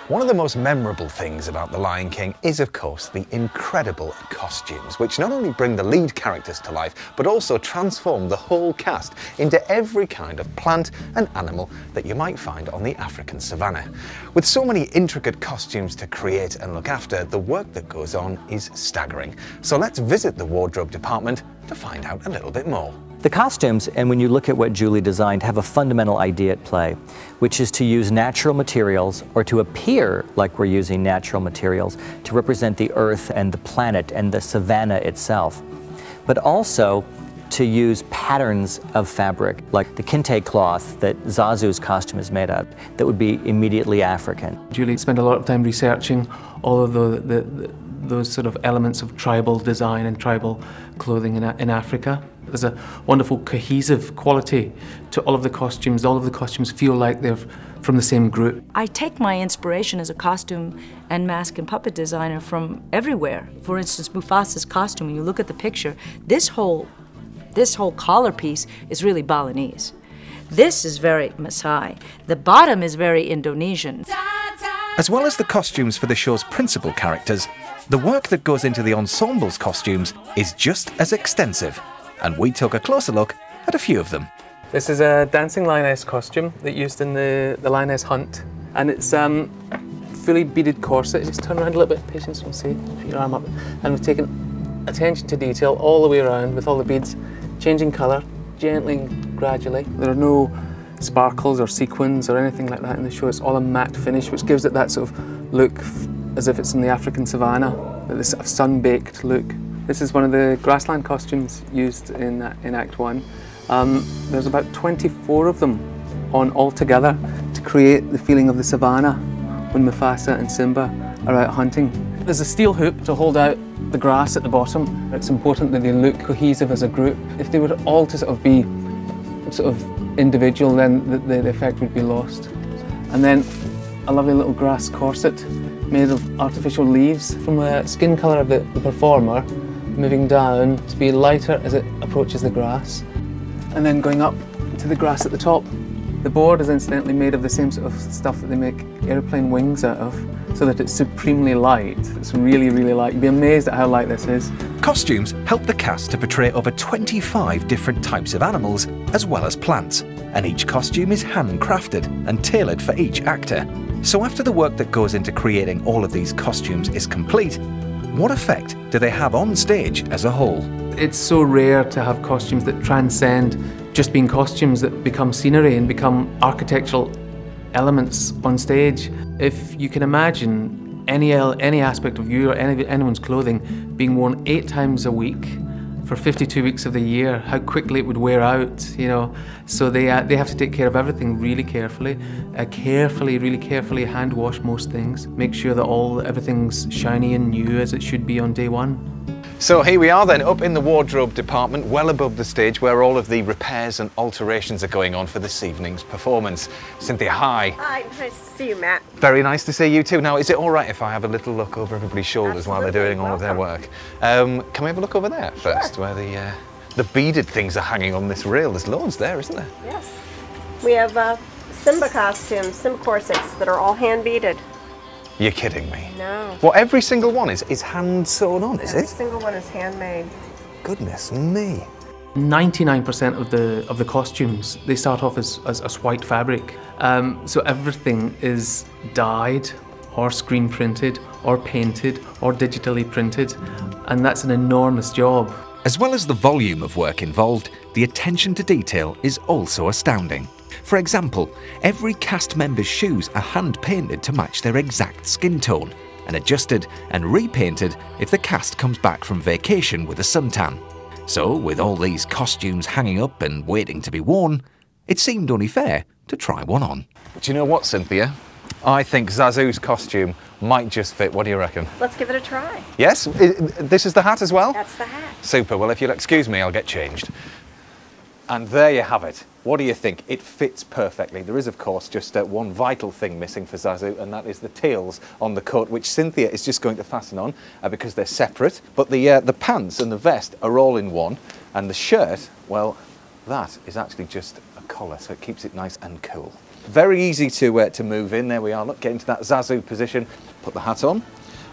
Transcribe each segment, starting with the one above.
One of the most memorable things about The Lion King is, of course, the incredible costumes, which not only bring the lead characters to life, but also transform the whole cast into every kind of plant and animal that you might find on the African savannah. With so many intricate costumes to create and look after, the work that goes on is staggering. So let's visit the wardrobe department to find out a little bit more. The costumes, and when you look at what Julie designed, have a fundamental idea at play, which is to use natural materials, or to appear like we're using natural materials, to represent the earth and the planet and the savannah itself. But also to use patterns of fabric, like the kente cloth that Zazu's costume is made of, that would be immediately African. Julie spent a lot of time researching all of those sort of elements of tribal design and tribal clothing in Africa. There's a wonderful cohesive quality to all of the costumes. All of the costumes feel like they're from the same group. I take my inspiration as a costume and mask and puppet designer from everywhere. For instance, Mufasa's costume, when you look at the picture, this whole collar piece is really Balinese. This is very Maasai. The bottom is very Indonesian. As well as the costumes for the show's principal characters, the work that goes into the ensemble's costumes is just as extensive. And we took a closer look at a few of them. This is a dancing lioness costume that used in the lioness hunt. And it's fully beaded corset. Just turn around a little bit, patience, we'll see, put your arm up. And we've taken attention to detail all the way around with all the beads changing colour, gently and gradually. There are no sparkles or sequins or anything like that in the show. It's all a matte finish, which gives it that sort of look as if it's in the African savannah, this sort of sun-baked look. This is one of the grassland costumes used in Act 1. There's about 24 of them on altogether to create the feeling of the savannah when Mufasa and Simba are out hunting. There's a steel hoop to hold out the grass at the bottom. It's important that they look cohesive as a group. If they were all to sort of be individual, then the effect would be lost. And then a lovely little grass corset made of artificial leaves from the skin colour of the performer, moving down to be lighter as it approaches the grass, and then going up to the grass at the top. The board is incidentally made of the same sort of stuff that they make airplane wings out of, so that it's supremely light. It's really, really light. You'd be amazed at how light this is. Costumes help the cast to portray over 25 different types of animals, as well as plants, and each costume is handcrafted and tailored for each actor. So after the work that goes into creating all of these costumes is complete, what effect do they have on stage as a whole? It's so rare to have costumes that transcend just being costumes, that become scenery and become architectural elements on stage. If you can imagine any aspect of you or anyone's clothing being worn 8 times a week for 52 weeks of the year, how quickly it would wear out, you know. So they have to take care of everything really carefully, really carefully hand wash most things, make sure that everything's shiny and new as it should be on day one. So here we are then, up in the wardrobe department, well above the stage where all of the repairs and alterations are going on for this evening's performance. Cynthia, hi. Hi, nice to see you, Matt. Very nice to see you too. Now, is it all right if I have a little look over everybody's shoulders while they're doing all of their work? Can we have a look over there first, where the beaded things are hanging on this rail? There's loads there, isn't there? Yes. We have Simba costumes, Simba corsets that are all hand beaded. You're kidding me. No. Well, every single one is hand sewn on, is it? Every single one is handmade. Goodness me. 99% of the costumes, they start off as white fabric. So everything is dyed or screen printed or painted or digitally printed, and that's an enormous job. As well as the volume of work involved, the attention to detail is also astounding. For example, every cast member's shoes are hand-painted to match their exact skin tone, and adjusted and repainted if the cast comes back from vacation with a suntan. So, with all these costumes hanging up and waiting to be worn, it seemed only fair to try one on. Do you know what, Cynthia? I think Zazu's costume might just fit. What do you reckon? Let's give it a try. Yes? This is the hat as well? That's the hat. Super. Well, if you'll excuse me, I'll get changed. And there you have it. What do you think? It fits perfectly. There is, of course, just one vital thing missing for Zazu, and that is the tails on the coat, which Cynthia is just going to fasten on because they're separate. But the pants and the vest are all in one, and the shirt, well, that is actually just a collar, so it keeps it nice and cool. Very easy to move in. There we are. Look, get into that Zazu position. Put the hat on,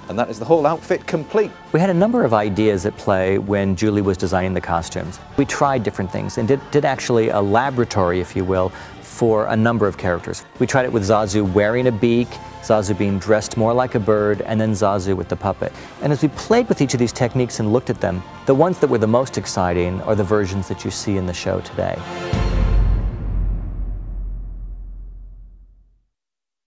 and that is the whole outfit complete. We had a number of ideas at play when Julie was designing the costumes. We tried different things and did actually a laboratory, if you will, for a number of characters. We tried it with Zazu wearing a beak, Zazu being dressed more like a bird, and then Zazu with the puppet. And as we played with each of these techniques and looked at them, the ones that were the most exciting are the versions that you see in the show today.